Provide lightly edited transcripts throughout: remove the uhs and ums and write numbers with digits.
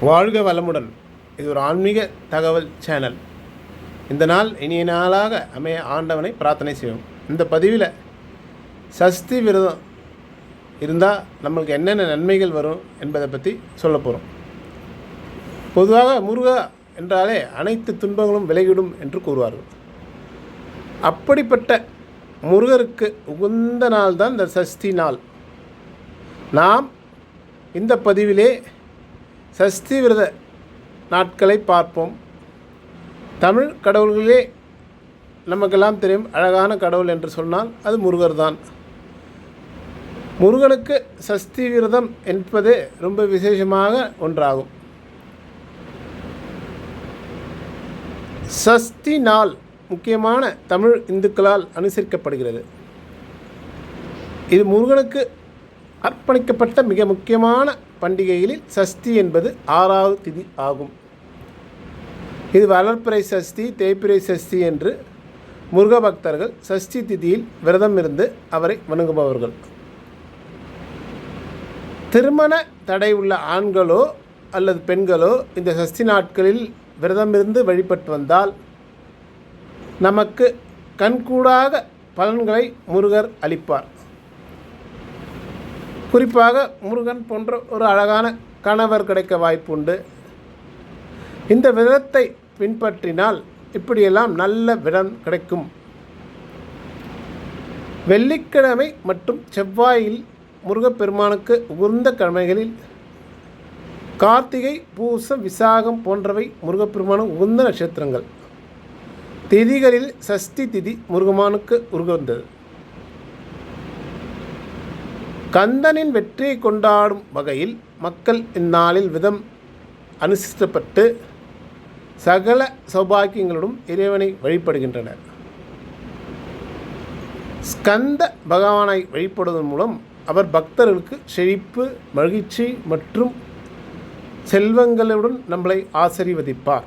வாழ்க வளமுடன். இது ஒரு ஆன்மீக தகவல் சேனல். இந்த நாள் இனிய நாளாக அமைய ஆண்டவனை பிரார்த்தனை செய்வோம். இந்த பதிவில் சஷ்டி விரதம் இருந்தால் நம்மளுக்கு என்னென்ன நன்மைகள் வரும் என்பதை பற்றி சொல்ல போகிறோம். பொதுவாக முருகா என்றாலே அனைத்து துன்பங்களும் விலகிடும் என்று கூறுவார்கள். அப்படிப்பட்ட முருகருக்கு உகந்த நாள் தான் இந்த சஷ்டி நாள். நாம் இந்த பதிவிலே சஷ்டி விரத நாட்களை பார்ப்போம். தமிழ் கடவுள்களே நமக்கெல்லாம் தெரியும், அழகான கடவுள் என்று சொன்னால் அது முருகர் தான். முருகனுக்கு சஷ்டி விரதம் என்பது ரொம்ப விசேஷமாக ஒன்றாகும். சஷ்டி நாள் முக்கியமான தமிழ் இந்துக்களால் அனுசரிக்கப்படுகிறது. இது முருகனுக்கு அர்ப்பணிக்கப்பட்ட மிக முக்கியமான பண்டிகைகளில் சஷ்டி என்பது 6வது திதி ஆகும். இது வளர்ப்பிறை சஷ்டி, தேய்பிறை சஷ்டி என்று முருக பக்தர்கள் சஷ்டி திதியில் விரதம் இருந்து அவரை வணங்குபவர்கள். திருமண தடை உள்ள ஆண்களோ அல்லது பெண்களோ இந்த சஷ்டி நாட்களில் விரதமிருந்து வழிபட்டு வந்தால் நமக்கு கண்கூடாக பலன்களை முருகர் அளிப்பார். குறிப்பாக முருகன் போன்ற ஒரு அழகான கணவர் கிடைக்க வாய்ப்புண்டு. இந்த விரதத்தை பின்பற்றினால் இப்படியெல்லாம் நல்ல விரதம் கிடைக்கும். வெள்ளிக்கிழமை மற்றும் செவ்வாயில் முருகப்பெருமானுக்கு உகந்த கிழமைகளில் கார்த்திகை, பூசம், விசாகம் போன்றவை முருகப்பெருமானுக்கு உகந்த நட்சத்திரங்கள். திதிகளில் சஷ்டி திதி முருகமானுக்கு உகந்தது. கந்தனின் வெற்றியை கொண்டாடும் வகையில் மக்கள் இந்நாளில் விதம் அனுஷ்டிக்கப்பட்டு சகல சௌபாக்கியங்களுடன் இறைவனை வழிபடுகின்றனர். ஸ்கந்த பகவானை வழிபடுவதன் மூலம் அவர் பக்தர்களுக்கு செழிப்பு, மகிழ்ச்சி மற்றும் செல்வங்களுடன் நம்மளை ஆசீர்வதிப்பார்.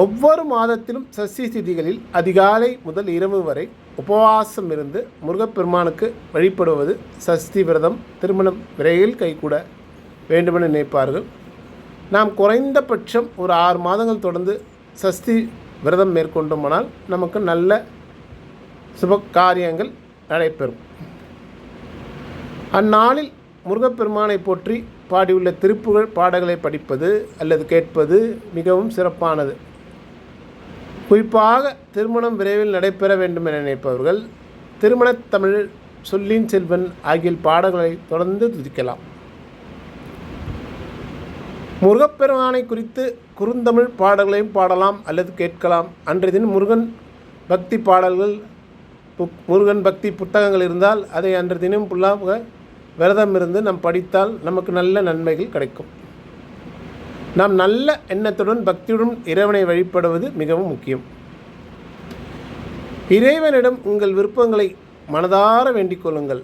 ஒவ்வொரு மாதத்திலும் சஷ்டி திதிகளில் அதிகாலை முதல் இரவு வரை உபவாசம் இருந்து முருகப்பெருமானுக்கு வழிபடுவது சஷ்டி விரதம் திருமணம் விரைவில் கைகூட வேண்டுமென நினைப்பார்கள். நாம் குறைந்தபட்சம் ஒரு 6 மாதங்கள் தொடர்ந்து சஷ்டி விரதம் மேற்கொண்டோமானால் நமக்கு நல்ல சுப காரியங்கள் நடைபெறும். அந்நாளில் முருகப்பெருமானை போற்றி பாடியுள்ள திருப்புகழ் பாடல்களை படிப்பது அல்லது கேட்பது மிகவும் சிறப்பானது. குறிப்பாக திருமணம் விரைவில் நடைபெற வேண்டும் என நினைப்பவர்கள் திருமணத் தமிழ், சொல்லின் செல்வன் ஆகிய பாடல்களை தொடர்ந்து துதிக்கலாம். முருகப்பெருமானை குறித்து குறுந்தமிழ் பாடல்களையும் பாடலாம் அல்லது கேட்கலாம். அன்றைய தினம் முருகன் பக்தி பாடல்கள், முருகன் பக்தி புத்தகங்கள் இருந்தால் அதை அன்றைய தினம் ஃபுல்லாக விரதம் இருந்து நாம் படித்தால் நமக்கு நல்ல நன்மைகள் கிடைக்கும். நாம் நல்ல எண்ணத்துடன் பக்தியுடன் இறைவனை வழிபடுவது மிகவும் முக்கியம். இறைவனிடம் உங்கள் விருப்பங்களை மனதார வேண்டிக் கொள்ளுங்கள்.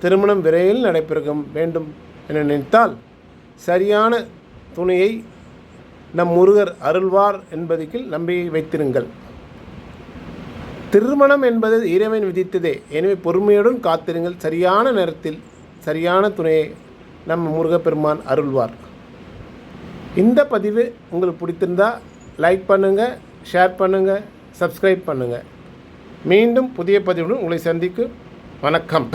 திருமணம் விரைவில் நடைபெற வேண்டும் என நினைத்தால் சரியான துணையை நம் முருகர் அருள்வார் என்பதில் நம்பிக்கை வைத்திருங்கள். திருமணம் என்பது இறைவன் விதித்ததே, எனவே பொறுமையுடன் காத்திருங்கள். சரியான நேரத்தில் சரியான துணையை நம் முருகப்பெருமான் அருள்வார். இந்த பதிவு உங்களுக்கு பிடித்திருந்தால் லைக் பண்ணுங்கள், ஷேர் பண்ணுங்கள், சப்ஸ்கிரைப் பண்ணுங்கள். மீண்டும் புதிய பதிவுடன் உங்களை சந்திக்கும். வணக்கம்.